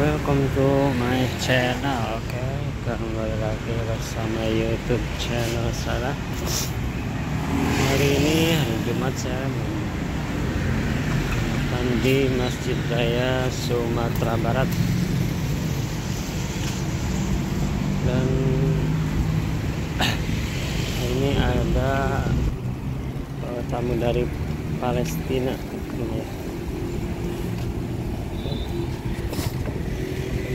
Welcome to my channel. Oke, kembali lagi bersama YouTube channel saya. Hari ini hari Jumat, saya akan di Masjid Raya Sumatera Barat, dan ini ada tamu dari Palestina ini ya.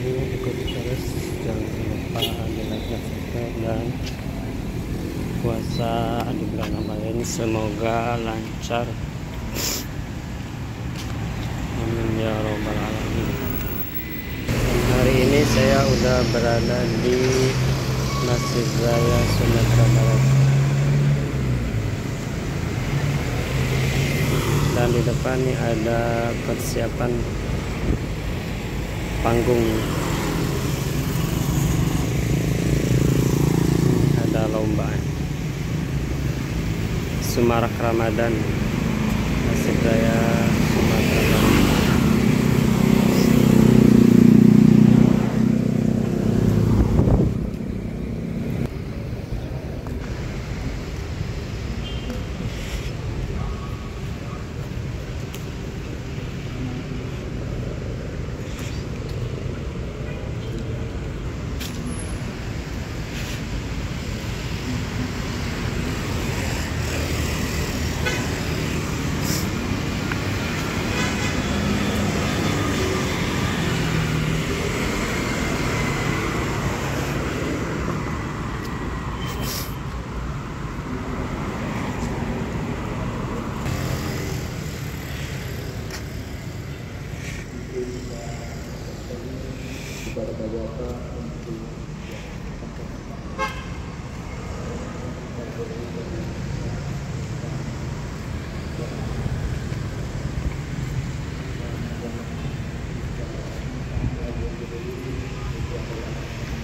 Ikuti terus, jangan lupa like dan subscribe, dan puasa di bulan Ramadan semoga lancar, amin ya robbal alamin. Dan hari ini saya udah berada di Masjid Raya Sumatera Barat, dan di depan nih ada persiapan panggung, ada lomba Semarak Ramadan Masjid Raya Sumatera Barat.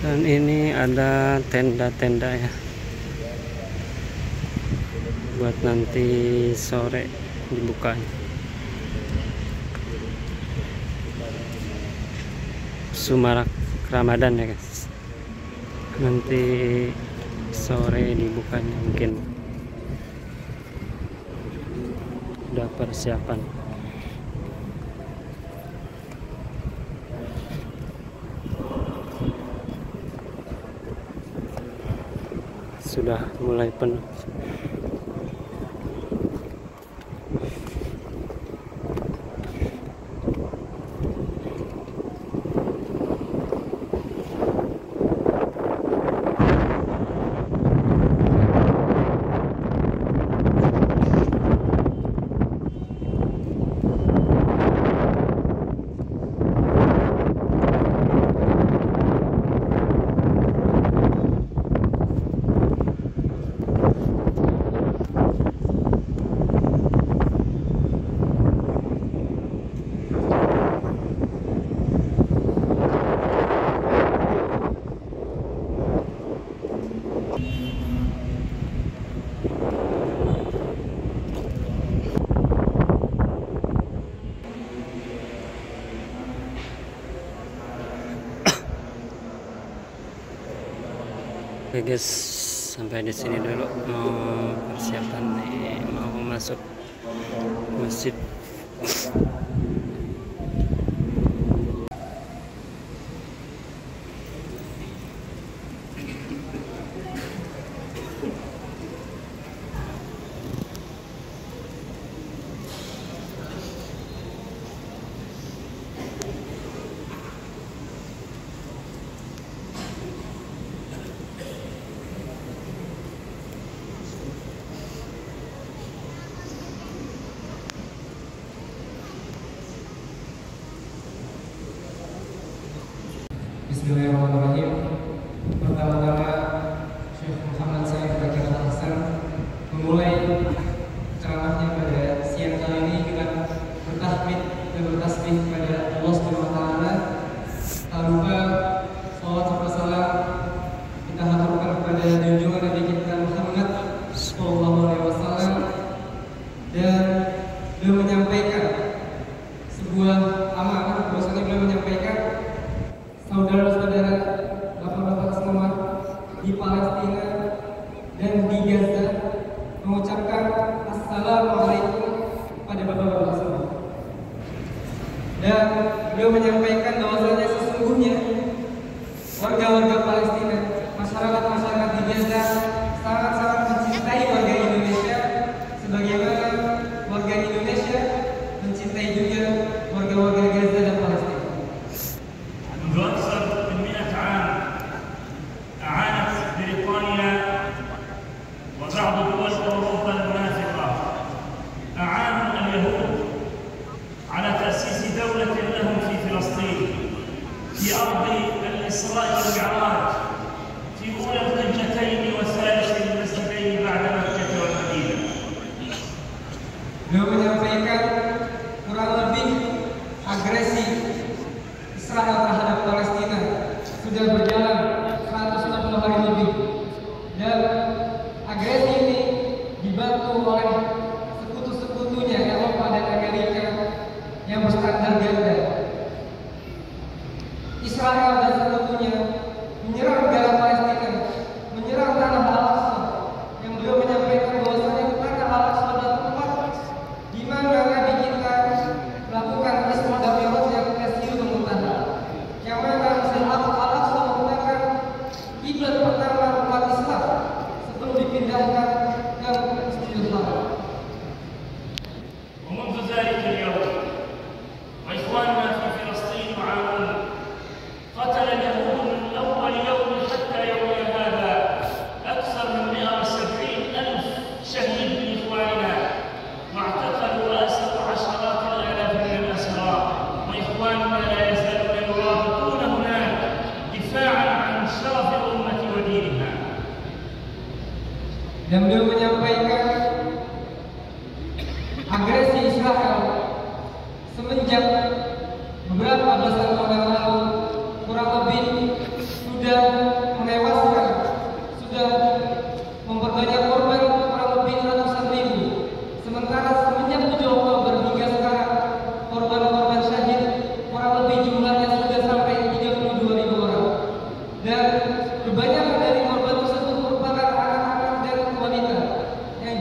Dan ini ada tenda-tenda ya, buat nanti sore dibuka. Semarak Ramadan ya guys, nanti sore dibukanya, mungkin udah persiapan. Sudah mulai penuh. Oke guys, sampai di sini dulu, mau persiapan nih, mau masuk masjid. Bismillahirrahmanirrahim. Pertama-tama Syekh Muhammad Said Bakir Al-Hasan memulai ceramahnya pada siang kali ini dengan bertahmid dan bertasbih kepada Allah Subhanahu wa taala. Tak lupa salawat serta salam kita haturkan kepada junjungan Nabi kita Muhammad sallallahu alaihi wasallam, dan beliau menyampaikan sebuah amanah, bahwasanya beliau menyampaikan saudara-saudara, bapak-bapak semua di Palestina dan di Gaza mengucapkan Assalamualaikum pada bapak-bapak semua. Dan beliau menyampaikan bahwasanya sesungguhnya warga-warga Palestina, masyarakat-masyarakat di Gaza sangat-sangat mencintai warga Indonesia sebagaimana warga Indonesia mencintai juga warga-warga Gaza dan Palestina. منذ أكثر من 100 عام أعانت بريطانيا وبعض دول أوروبا المنافقة أعانوا اليهود على تأسيس دولة لهم في فلسطين في أرض الإسراء والمعراج في أولى القبلتين وثالث المسجدين بعد مكة والمدينة. Beliau menyampaikan kurang lebih agresi Israel terhadap Palestina sudah berjalan 160 hari lebih, dan agresi ini dibantu oleh sekutu-sekutunya Eropa dan Amerika yang berstandar ganda. Israel dan sekutunya menyerang negara Palestina, menyerang tanah Al-Aqsa, yang beliau menyampaikan bahwasanya tanah Al-Aqsa adalah tempat di mana Nabi kita melakukan Isra dan Mi'raj yang Masjidil Muntahha, yang mana Masjid Al-Aqsa merupakan kiblat pertama umat Islam sebelum dipindahkan ke Masjidil Haram. ومنذ ذلك اليوم وإخواننا في فلسطين يعانون. قتل اليهود من أول يوم حتى يومنا هذا أكثر من 170,000 شهيد من إخواننا، واعتقلوا وأسروا عشرات الآلاف من الأسرى، وإخواننا لا يزالون يرابطون هناك دفاعا عن شرف الأمة ودينها. Dan beliau menyampaikan agresi Israel semenjak beberapa belasan tahun yang lalu kurang lebih sudah menewaskan, sudah memperbanyak korban kurang lebih ratusan ribu. Sementara semenjak 7 Oktober hingga sekarang korban-korban syahid kurang lebih jumlahnya sudah sampai 32.000 orang. Dan kebanyakan dari korban tersebut merupakan anak-anak dan wanita yang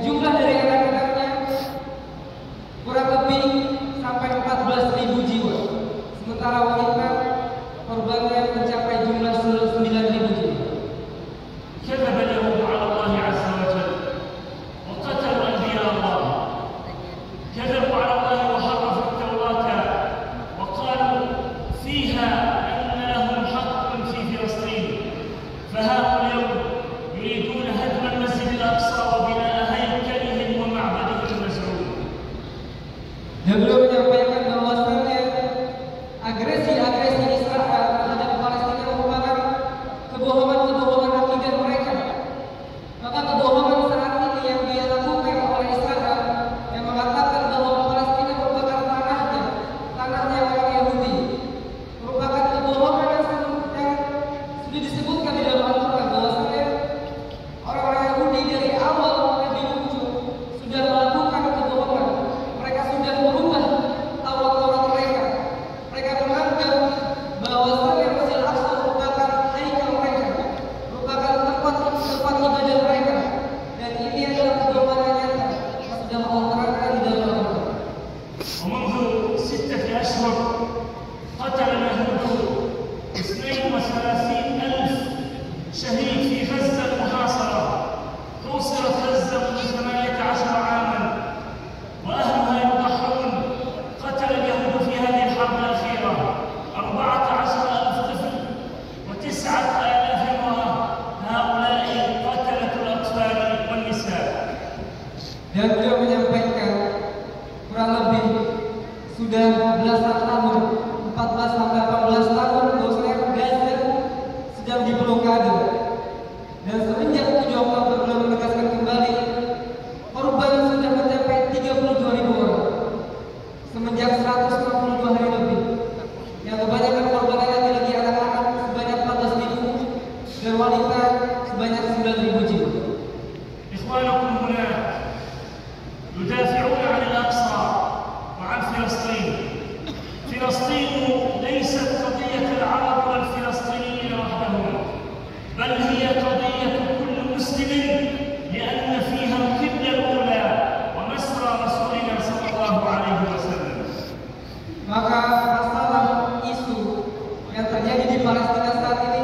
Palestina saat ini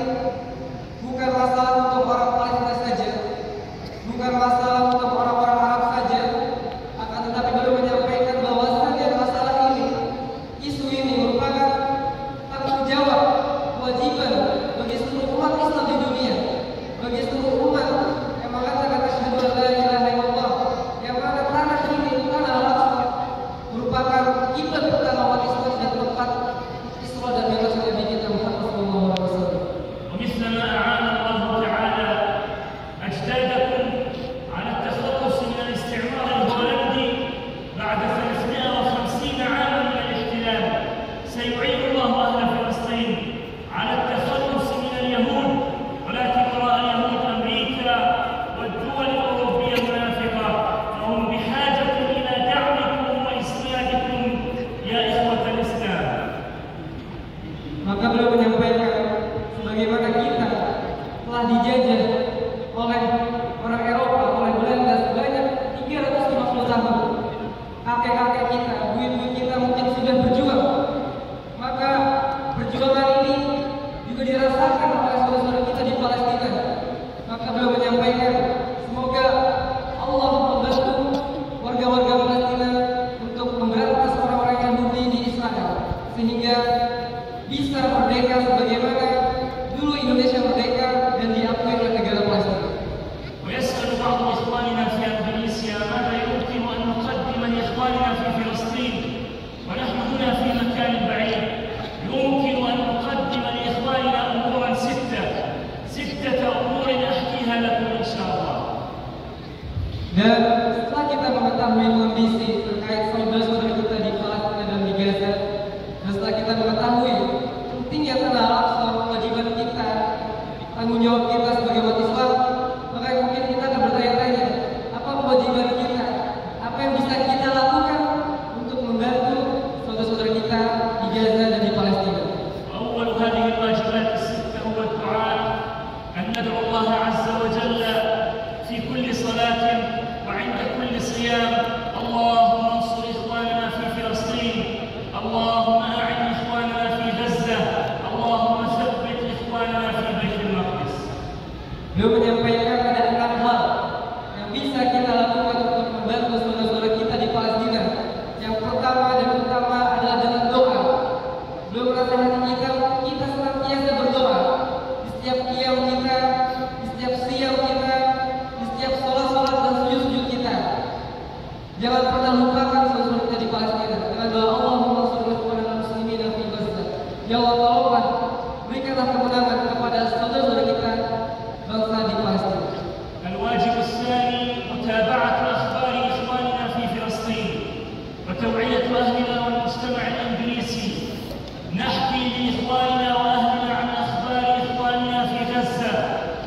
bukan masalah untuk orang Palestina saja, bukan masalah untuk orang-orang Arab saja, akan tetapi beliau menyampaikan bahwasannya masalah ini, isu ini merupakan tanggung jawab, kewajiban bagi seluruh umat Islam di dunia, bagi seluruh umat yang mengatakan asyhadu an la ilaha illallah, yang mana tanah ini, tanah Al-Aqsa, merupakan kiblat pertama umat Islam dan tempat Isra dan Mi'raj Nabi kita Muhammad sallallahu alaihi wasallam. ومثلما أعان الله تعالى أجدادكم على التخلص من الاستعمار الهولندي بعد 350 عاما من الاحتلال، سيعين الله أهل فلسطين على التخلص من اليهود، ولكن وراء اليهود أمريكا والدول الأوروبية المنافقة، فهم بحاجة إلى دعمكم وإسنادكم يا إخوة الإسلام. Maka beliau menyampaikan sebagaimana kita telah dijajah oleh orang Eropa, oleh Belanda sebanyak 350 tahun. Kakek-kakek kita, buyut-buyut kita mungkin sudah berjuang. Maka perjuangan ini juga dirasakan oleh saudara-saudara kita di Palestina. Maka beliau menyampaikan, semoga Allah membantu warga-warga Palestina untuk memberantas orang-orang Yahudi di Israel, sehingga bisa merdeka sebagaimana dulu Indonesia merdeka dan diakui oleh negara Palestina. ويسأل بعض إخواننا في أندونيسيا ماذا يمكن أن نقدم لإخواننا في فلسطين ونحن هنا في مكان بعيد. يمكن أن نقدم لإخواننا أمورا ستة أمور أحكيها لكم إن شاء الله. Dan setelah kita mengetahui kondisi terkait saudara-saudara kita di Palestina dan di Gaza, dan setelah kita mengetahui pentingnya tanah Al-Aqsa, kewajiban kita, tanggung jawab kita sebagai umat Islam, maka mungkin kita akan bertanya-tanya, apa kewajiban kita, apa yang bisa kita lakukan untuk membantu saudara-saudara kita di Gaza dan di Palestina. وأول هذه الواجبات الستة هو الدعاء، أن ندعو الله عز وجل في كل صلاة وعند كل صيام: اللهم انصر إخواننا في فلسطين، اللهم أعن إخواننا في غزة، اللهم ثبت إخواننا في بيت المقدس. Beliau menyampaikan ada 6 hal yang bisa kita lakukan untuk membantu saudara-saudara kita di Palestina. Yang pertama dan utama adalah dengan doa. Beliau menasihati kita senantiasa berdoa di setiap qiyam kita, di setiap siang kita, di setiap sholat dan sujud kita. Jangan pernah lupakan saudara kita di Palestina dengan doa Allahumma sholli ala muslimin fi Gaza. Ya Allah, tolonglah berikanlah kemenangan kepada saudara-saudara kita bangsa di Palestina. الواجب الثاني متابعة أخبار إخواننا في فلسطين وتوعية أهلنا والمجتمع الإنجليزي. نحكي لإخواننا وأهلنا عن أخبار إخواننا في غزة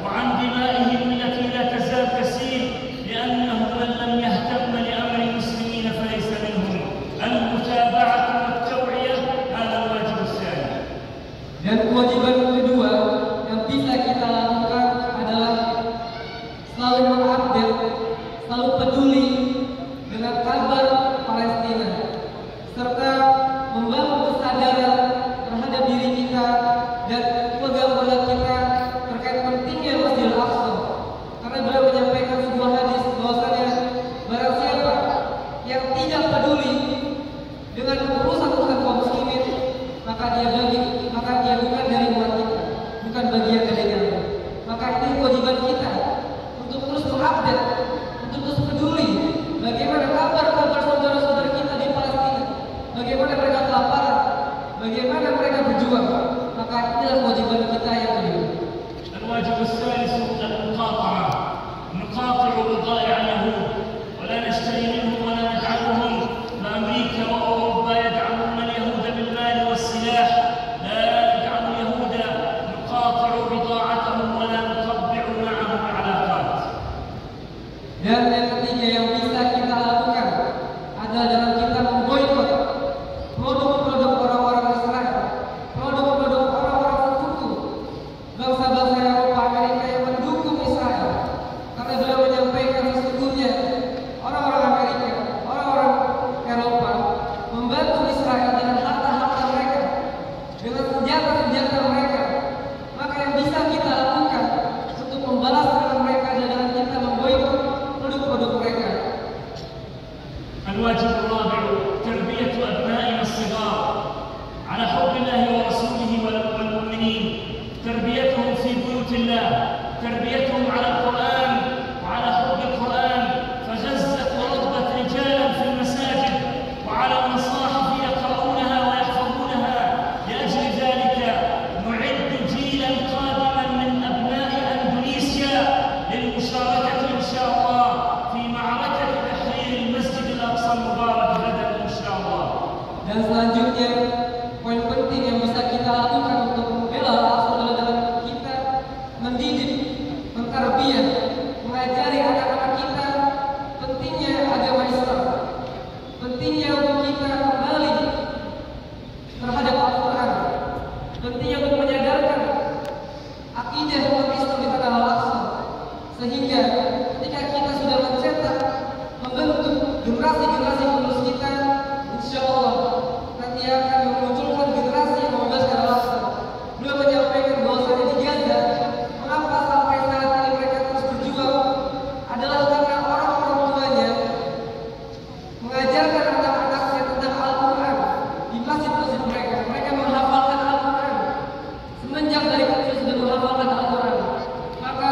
وعن دمائهم التي لا تزال تسيل، لأنه من لم يهتم لأمر المسلمين فليس منهم. المتابعة والتوعية هذا الواجب الثاني. Dan kewajiban kedua yang bisa kita lakukan adalah selalu mengupdate, selalu peduli dengan kabar Palestina, serta membangun kesadaran terhadap diri kita dan keluarga-keluarga kita terkait pentingnya Masjidil Aqsa. Karena beliau menyampaikan sebuah hadis bahwasanya barang siapa yang tidak peduli dengan urusan-urusan kaum muslimin, maka dia bukan dari umat kita, bukan bagian dari kami. Maka ini kewajiban kita untuk terus mengupdate, untuk terus peduli bagaimana kabar-kabar saudara-saudara kita di Palestina, bagaimana mereka kelaparan, bagaimana mereka berjuang. Maka inilah kewajiban kita yang kedua. الواجب الثالث المقاطعة، نقاطع بضائع اليهود ولا نشتري منهم ولا ندعمهم. فأمريكا وأوروبا يدعمون اليهود بالمال والسلاح، لا ندعم اليهود، نقاطع بضائع pentingnya untuk menyadarkan akidah umat Islam di tanah Al-Aqsa, sehingga ketika kita sudah mencetak membentuk generasi-generasi penerus kita, insya Allah nanti akan memunculkan generasi yang membebaskan Al-Aqsa. Beliau menyampaikan bahwasanya di Gaza, mengapa sampai saat ini mereka terus berjuang adalah karena orang-orang tuanya mengajarkan anak-anaknya tentang Al-Quran di masjid-masjid mereka. Mereka menghafalkan Al-Quran semenjak dari kecil sudah menghafalkan Al-Quran. Maka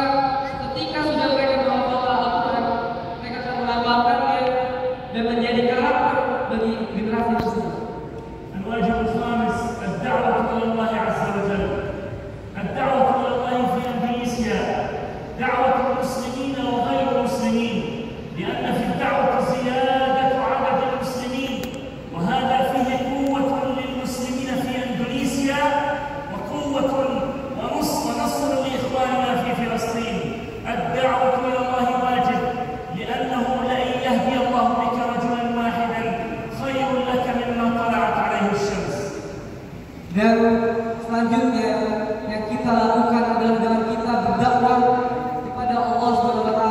ketika sudah mereka menghafalkan Al-Quran, mereka akan mengamalkannya dan menjadi karakter bagi generasi tersebut. الواجب الخامس الدعوة إلى الله عز وجل. الدعوة إلى الله في إندونيسيا دعوة المسلمين وغير المسلمين، لأن في الدعوة زيادة عدد المسلمين، وهذا فيه قوة للمسلمين في إندونيسيا وقوة ونصر لإخواننا في فلسطين. الدعوة إلى الله واجب، لأنه لئن يهدي الله بك رجلا واحدا خير لك مما طلعت عليه الشمس. Dan selanjutnya yang kita lakukan adalah dengan kita berdakwah kepada Allah SWT,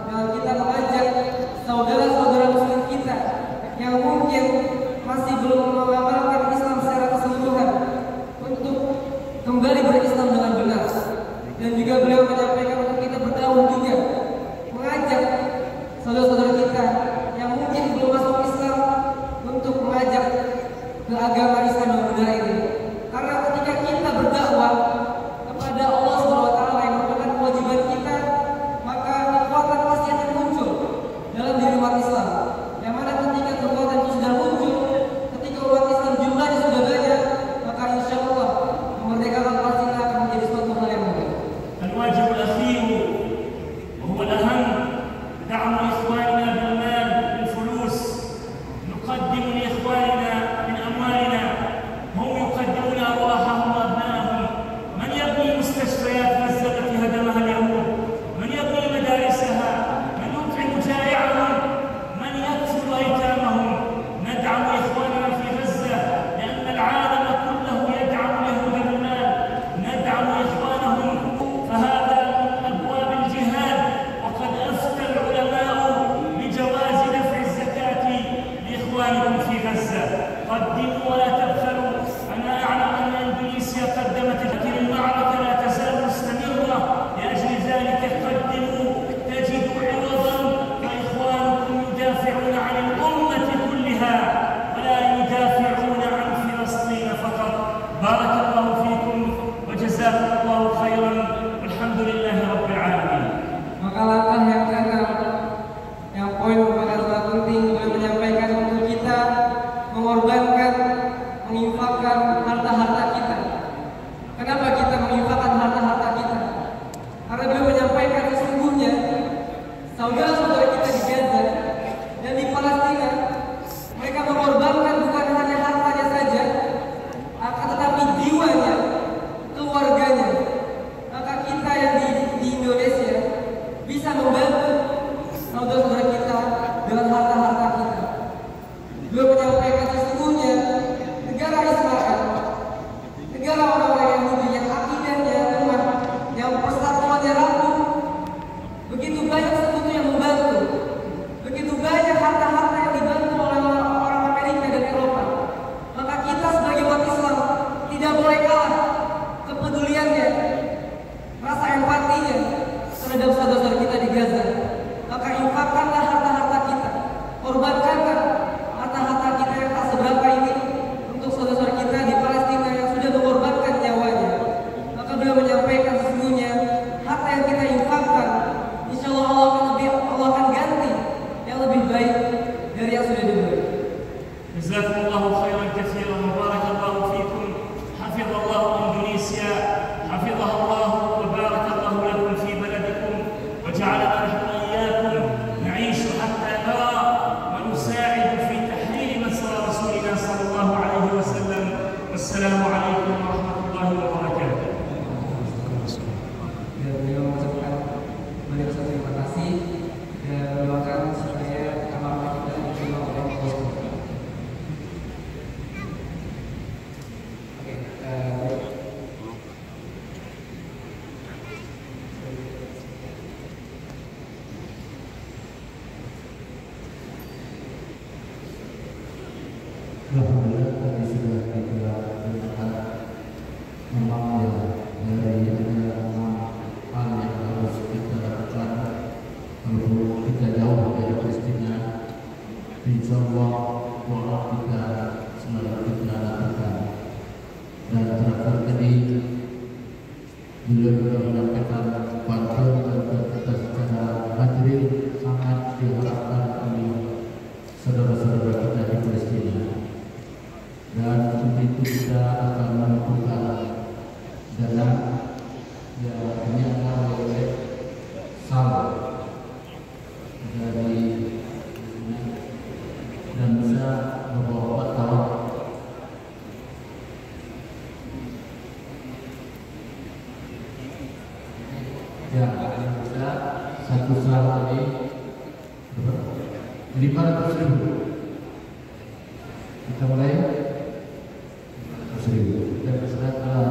dengan kita mengajak saudara-saudara muslim kita yang mungkin masih belum mengamalkan Islam secara keseluruhan untuk kembali berislam dengan benar. Dan juga beliau menyampaikan untuk kita berdakwah juga, mengajak saudara-saudara kita yang mungkin belum masuk Islam untuk mengajak ke agama Islam yang benar ini. Karena ketika kita berdakwah kepada Allah SWT yang merupakan kewajiban kita, maka kekuatan pasti akan muncul dalam diri umat Islam. Yang mana ketika kekuatan itu sudah muncul, ketika umat Islam jumlahnya sudah banyak, maka insya Allah memerdekakan Palestina akan menjadi suatu hal yang mudah. الواجب الأخير وهو الأهم دعم إخواننا بالمال بالفلوس. نقدم لإخواننا من أموالنا، هم يقدمون أرواحهم وأبنائهم. من يبني مستشفيات غزة التي هدمها اليهود؟ من يبني مدارسها؟ من يطعم جائعهم؟ من يكفل أيتامهم؟ ندعم إخواننا في غزة لأن العالم كله يدعم اليهود بالمال. ندعم إخوانهم، فهذا من أبواب الجهاد، وقد أفتى العلماء بجواز دفع الزكاة لإخوانكم في غزة. قدموا ولا تبخلوا. أنا أعلم أن إندونيسيا قدمت، لكن المعركة لا تزال مستمرة. لأجل ذلك قدموا تجدوا عوضا، فإخوانكم يدافعون عن الأمة كلها ولا يدافعون عن فلسطين فقط. بارك الله فيكم وجزاكم الله خيرا والحمد لله رب العالمين. Maka langkah yang keenam, yang poin merupakan sangat penting, beliau menyampaikan untuk kita mengorbankan, menginfakkan harta-harta kita. Kenapa kita menginfakkan harta-harta kita? Karena beliau menyampaikan sesungguhnya saudara-saudara kita di Gaza dan di Palestina, mereka mengorbankan bukan hanya hartanya saja, akan tetapi jiwanya, keluarganya. Maka kita yang di Indonesia bisa membantu saudara-saudara kita dengan harta-harta kita. Beliau menyampaikan sesungguhnya negara Israel, negara orang-orang Yahudi yang akidahnya lemah, yang persatuannya rapuh, begitu banyak sekutu yang membantu, begitu banyak harta-harta yang dibantu oleh orang Amerika dan Eropa. Maka kita sebagai umat Islam tidak boleh kalah kepeduliannya, rasa empatinya terhadap saudara-saudara kita di Gaza. Maka infakkanlah harta-harta kita, korbankanlah harta-harta kita yang tak seberapa ini untuk saudara-saudara kita di Palestina yang sudah mengorbankan nyawanya. Maka beliau menyampaikan sesungguhnya harta yang kita infakkan, insya Allah Allah akan ganti yang lebih baik dari yang sudah diberi. جزاكم الله خيرا كثيرا وبارك الله فيكم. حفظ الله إندونيسيا، حفظها الله وبارك الله لكم في بلدكم، وجعلنا نحن وإياكم نعيش حتى نرى ونصلي Alhamdulillah tadi sudah kita dengarkan memang ya dari ada hal yang harus kita lakukan kalau kita jauh dari Palestina. Insyaallah doa kita selalu kita lakukan. Dan terakhir tadi beliau juga menyampaikan bantuan dan kita secara material sangat diharapkan oleh saudara-saudara kita di Palestina. Dan untuk itu kita akan mengumpulkan dana yang dinyatakan oleh saldo dari dan bisa membawa tahun ya bisa satu saldo tadi 500.000. Kita mulai 500.000 dan setelah